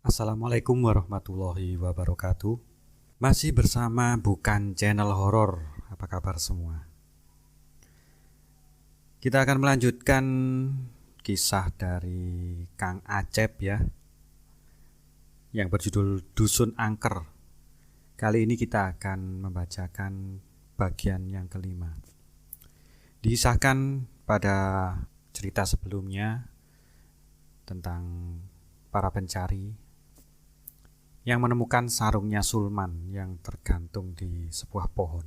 Assalamualaikum warahmatullahi wabarakatuh. Masih bersama Bukan Channel Horor. Apa kabar semua? Kita akan melanjutkan kisah dari Kang Acep ya, yang berjudul Dusun Angker. Kali ini kita akan membacakan bagian yang kelima. Disahkan pada cerita sebelumnya tentang para pencari yang menemukan sarungnya Sulman yang tergantung di sebuah pohon.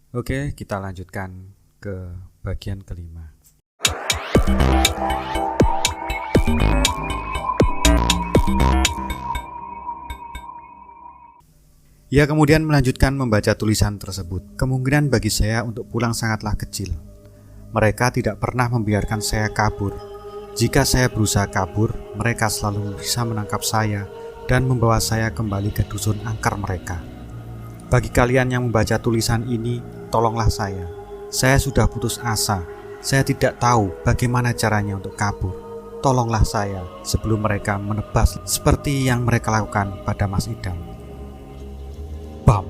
Oke, kita lanjutkan ke bagian kelima. Ia kemudian melanjutkan membaca tulisan tersebut. Kemungkinan bagi saya untuk pulang sangatlah kecil. Mereka tidak pernah membiarkan saya kabur. Jika saya berusaha kabur, mereka selalu bisa menangkap saya dan membawa saya kembali ke dusun angker mereka. Bagi kalian yang membaca tulisan ini, tolonglah saya. Saya sudah putus asa. Saya tidak tahu bagaimana caranya untuk kabur. Tolonglah saya sebelum mereka menebas seperti yang mereka lakukan pada Mas Idam. Bam!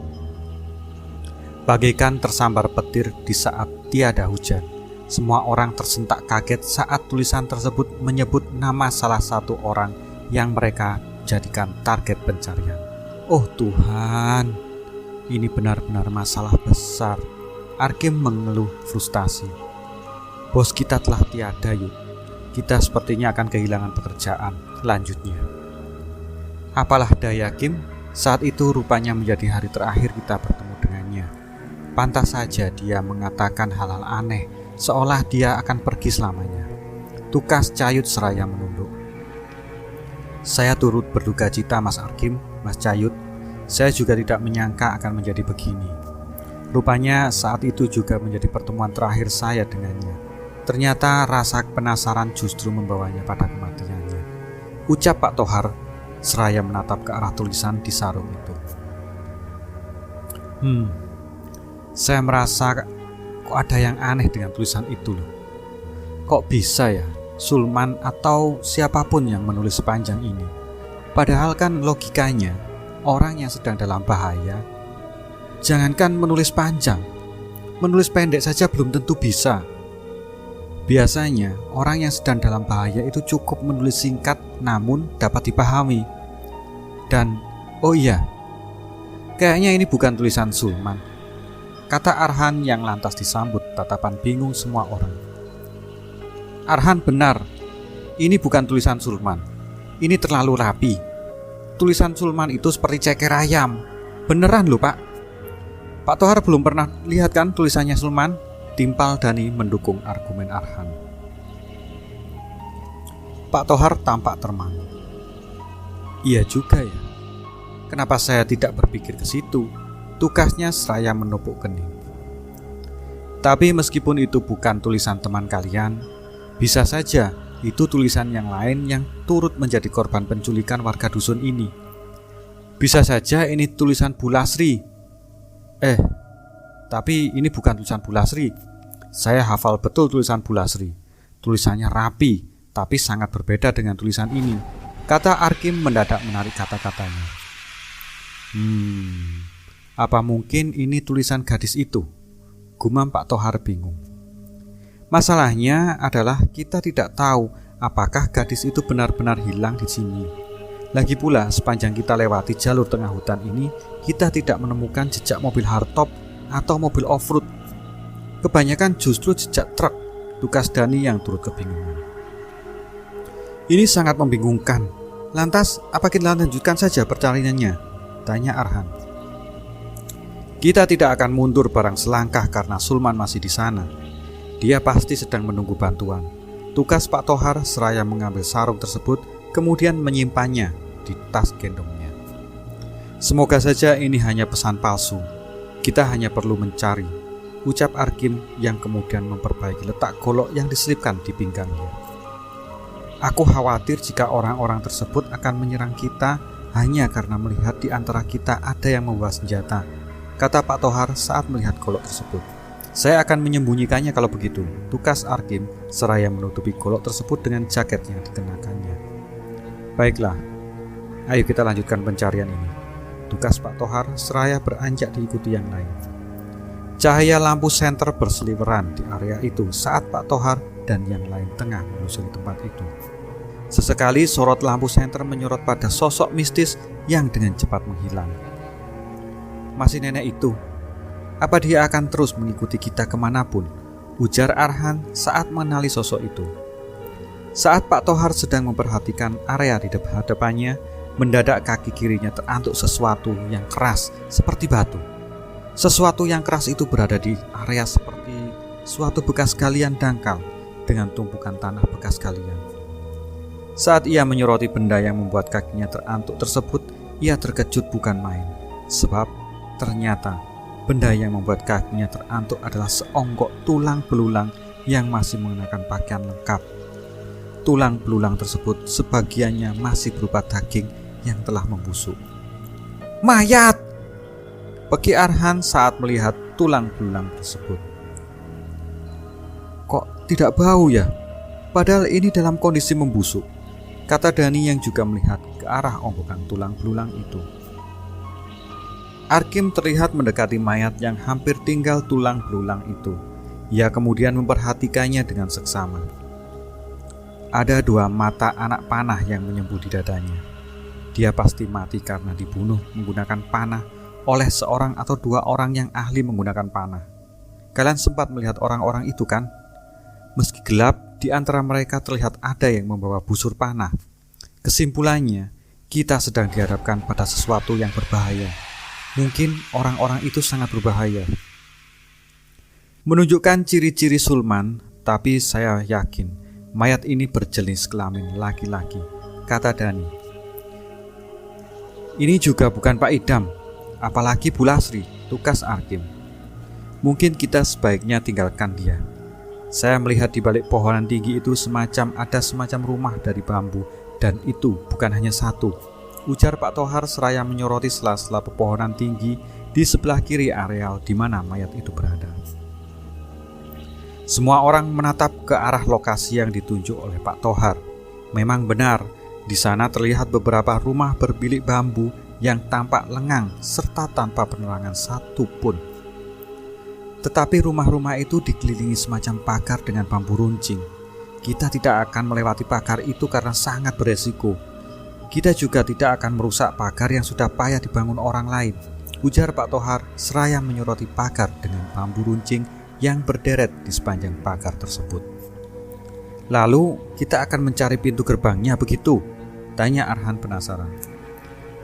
Bagaikan tersambar petir di saat tiada hujan. Semua orang tersentak kaget saat tulisan tersebut menyebut nama salah satu orang yang mereka jadikan target pencarian. Oh Tuhan, ini benar-benar masalah besar. Arkim mengeluh frustasi. Bos kita telah tiada, Yud. Kita sepertinya akan kehilangan pekerjaan. Lanjutnya. Apalah daya Kim, saat itu rupanya menjadi hari terakhir kita bertemu dengannya. Pantas saja dia mengatakan hal-hal aneh, seolah dia akan pergi selamanya. Tukas Cayut seraya menunduk. Saya turut berduka cita Mas Arkim, Mas Cayut. Saya juga tidak menyangka akan menjadi begini. Rupanya saat itu juga menjadi pertemuan terakhir saya dengannya. Ternyata rasa penasaran justru membawanya pada kematiannya. Ucap Pak Tohar seraya menatap ke arah tulisan di sarung itu. Saya merasa kok ada yang aneh dengan tulisan itu loh. Kok bisa ya Sulman atau siapapun yang menulis sepanjang ini? Padahal kan logikanya orang yang sedang dalam bahaya, jangankan menulis panjang, menulis pendek saja belum tentu bisa. Biasanya orang yang sedang dalam bahaya itu cukup menulis singkat namun dapat dipahami. Dan oh iya, kayaknya ini bukan tulisan Sulman, kata Arhan yang lantas disambut tatapan bingung semua orang. Arhan benar, ini bukan tulisan Sulman. Ini terlalu rapi. Tulisan Sulman itu seperti ceker ayam. Beneran loh Pak. Pak Tohar belum pernah lihat kan tulisannya Sulman? Timpal Dani mendukung argumen Arhan. Pak Tohar tampak termangu. Iya juga ya. Kenapa saya tidak berpikir ke situ? Tugasnya seraya menepuk kening. Tapi meskipun itu bukan tulisan teman kalian, bisa saja itu tulisan yang lain yang turut menjadi korban penculikan warga dusun ini. Bisa saja ini tulisan Bu Lasri. Tapi ini bukan tulisan Bu Lasri. Saya hafal betul tulisan Bu Lasri. Tulisannya rapi, tapi sangat berbeda dengan tulisan ini, kata Arkim mendadak menarik kata-katanya. Apa mungkin ini tulisan gadis itu? Gumam Pak Tohar bingung. Masalahnya adalah kita tidak tahu apakah gadis itu benar-benar hilang di sini. Lagi pula sepanjang kita lewati jalur tengah hutan ini, kita tidak menemukan jejak mobil hardtop atau mobil off-road. Kebanyakan justru jejak truk, tukas Dani yang turut kebingungan. Ini sangat membingungkan. Lantas apa kita lanjutkan saja percariannya? Tanya Arhan. Kita tidak akan mundur barang selangkah karena Sulman masih di sana. Dia pasti sedang menunggu bantuan. Tukas Pak Tohar seraya mengambil sarung tersebut, kemudian menyimpannya di tas gendongnya. Semoga saja ini hanya pesan palsu. Kita hanya perlu mencari, ucap Arkim yang kemudian memperbaiki letak golok yang diselipkan di pinggangnya. Aku khawatir jika orang-orang tersebut akan menyerang kita hanya karena melihat di antara kita ada yang membawa senjata, kata Pak Tohar saat melihat golok tersebut. Saya akan menyembunyikannya kalau begitu, tukas Arkim seraya menutupi golok tersebut dengan jaket yang dikenakannya. Baiklah, ayo kita lanjutkan pencarian ini. Tugas Pak Tohar seraya beranjak diikuti yang lain. Cahaya lampu senter berseliweran di area itu saat Pak Tohar dan yang lain tengah menelusuri tempat itu. Sesekali sorot lampu senter menyorot pada sosok mistis yang dengan cepat menghilang. Masih nenek itu? Apa dia akan terus mengikuti kita kemanapun? Ujar Arhan saat mengenali sosok itu. Saat Pak Tohar sedang memperhatikan area di depannya, mendadak kaki kirinya terantuk sesuatu yang keras seperti batu. Sesuatu yang keras itu berada di area seperti suatu bekas galian dangkal dengan tumpukan tanah bekas galian. Saat ia menyoroti benda yang membuat kakinya terantuk tersebut, ia terkejut bukan main. Sebab ternyata benda yang membuat kakinya terantuk adalah seonggok tulang belulang yang masih mengenakan pakaian lengkap. Tulang belulang tersebut sebagiannya masih berupa daging yang telah membusuk. Mayat! Beki Arhan saat melihat tulang belulang tersebut. Kok tidak bau ya? Padahal ini dalam kondisi membusuk, kata Dani yang juga melihat ke arah onggokan tulang belulang itu. Arkim terlihat mendekati mayat yang hampir tinggal tulang belulang itu. Ia kemudian memperhatikannya dengan seksama. Ada 2 mata anak panah yang menyembuh di dadanya. Dia pasti mati karena dibunuh menggunakan panah oleh seorang atau 2 orang yang ahli menggunakan panah. Kalian sempat melihat orang-orang itu kan? Meski gelap, di antara mereka terlihat ada yang membawa busur panah. Kesimpulannya, kita sedang dihadapkan pada sesuatu yang berbahaya. Mungkin orang-orang itu sangat berbahaya. Menunjukkan ciri-ciri sulman, tapi saya yakin mayat ini berjenis kelamin laki-laki, kata Dani. Ini juga bukan Pak Idam, apalagi Bu Lasri, tugas Arkim. Mungkin kita sebaiknya tinggalkan dia. Saya melihat di balik pohonan tinggi itu ada semacam rumah dari bambu, dan itu bukan hanya satu, ujar Pak Tohar seraya menyoroti sela-sela pepohonan tinggi di sebelah kiri areal di mana mayat itu berada. Semua orang menatap ke arah lokasi yang ditunjuk oleh Pak Tohar. Memang benar, di sana terlihat beberapa rumah berbilik bambu yang tampak lengang serta tanpa penerangan satupun. Tetapi rumah-rumah itu dikelilingi semacam pagar dengan bambu runcing. Kita tidak akan melewati pagar itu karena sangat beresiko. Kita juga tidak akan merusak pagar yang sudah payah dibangun orang lain, ujar Pak Tohar seraya menyoroti pagar dengan bambu runcing yang berderet di sepanjang pagar tersebut. Lalu kita akan mencari pintu gerbangnya begitu? Tanya Arhan penasaran.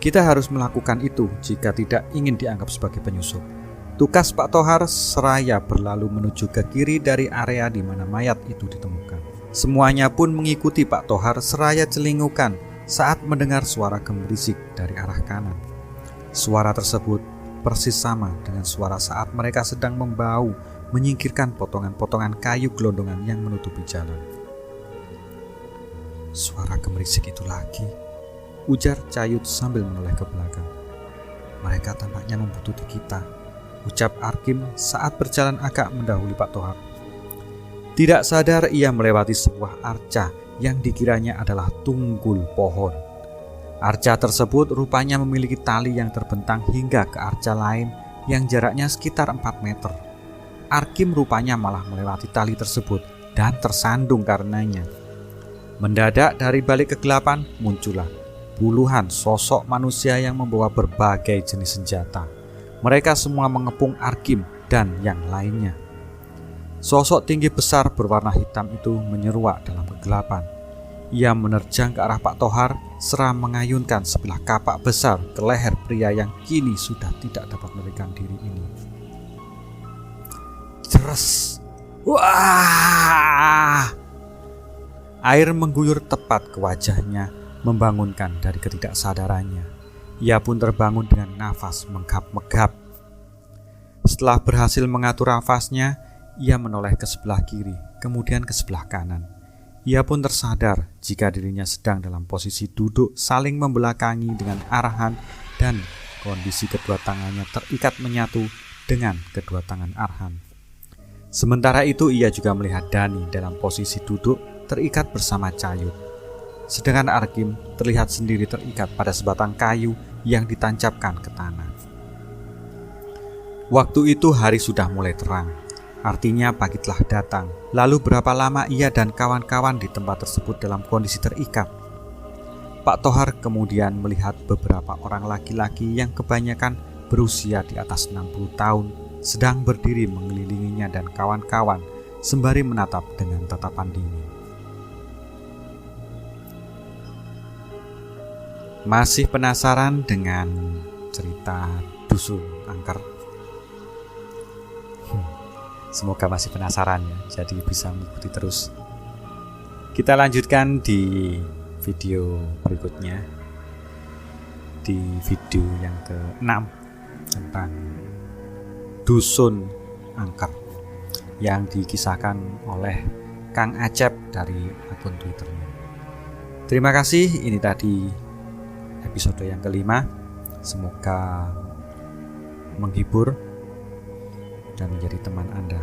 Kita harus melakukan itu jika tidak ingin dianggap sebagai penyusup. Tugas Pak Tohar seraya berlalu menuju ke kiri dari area di mana mayat itu ditemukan. Semuanya pun mengikuti Pak Tohar seraya celingukan saat mendengar suara gemerisik dari arah kanan. Suara tersebut persis sama dengan suara saat mereka sedang membau menyingkirkan potongan-potongan kayu gelondongan yang menutupi jalan. Suara gemerisik itu lagi, ujar Cayut sambil menoleh ke belakang. Mereka tampaknya membutuhkan kita, ucap Arkim saat berjalan agak mendahului Pak Tohar. Tidak sadar ia melewati sebuah arca yang dikiranya adalah tunggul pohon. Arca tersebut rupanya memiliki tali yang terbentang hingga ke arca lain yang jaraknya sekitar 4 meter. Arkim rupanya malah melewati tali tersebut dan tersandung karenanya. Mendadak dari balik kegelapan muncullah puluhan sosok manusia yang membawa berbagai jenis senjata. Mereka semua mengepung Arkim dan yang lainnya. Sosok tinggi besar berwarna hitam itu menyeruak dalam kegelapan. Ia menerjang ke arah Pak Tohar seraya mengayunkan sebilah kapak besar ke leher pria yang kini sudah tidak dapat melarikan diri ini. Deres! Wah! Air mengguyur tepat ke wajahnya, membangunkan dari ketidaksadarannya. Ia pun terbangun dengan nafas menggap-menggap. Setelah berhasil mengatur nafasnya, ia menoleh ke sebelah kiri, kemudian ke sebelah kanan. Ia pun tersadar jika dirinya sedang dalam posisi duduk saling membelakangi dengan Arhan dan kondisi kedua tangannya terikat menyatu dengan kedua tangan Arhan. Sementara itu ia juga melihat Dani dalam posisi duduk terikat bersama Cayut. sedangkan Arkim terlihat sendiri terikat pada sebatang kayu yang ditancapkan ke tanah. Waktu itu hari sudah mulai terang, artinya pagi telah datang. Lalu berapa lama ia dan kawan-kawan di tempat tersebut dalam kondisi terikat? Pak Tohar kemudian melihat beberapa orang laki-laki yang kebanyakan berusia di atas 60 tahun sedang berdiri mengelilinginya dan kawan-kawan sembari menatap dengan tatapan dingin. Masih penasaran dengan cerita Dusun Angker? Semoga masih penasaran ya, jadi bisa mengikuti terus. Kita lanjutkan di video berikutnya, di video yang ke-6 tentang Dusun Angker yang dikisahkan oleh Kang Acep dari akun Twitternya. Terima kasih, ini tadi episode yang ke-5. Semoga menghibur dan menjadi teman Anda.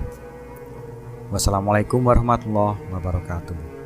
Wassalamualaikum warahmatullahi wabarakatuh.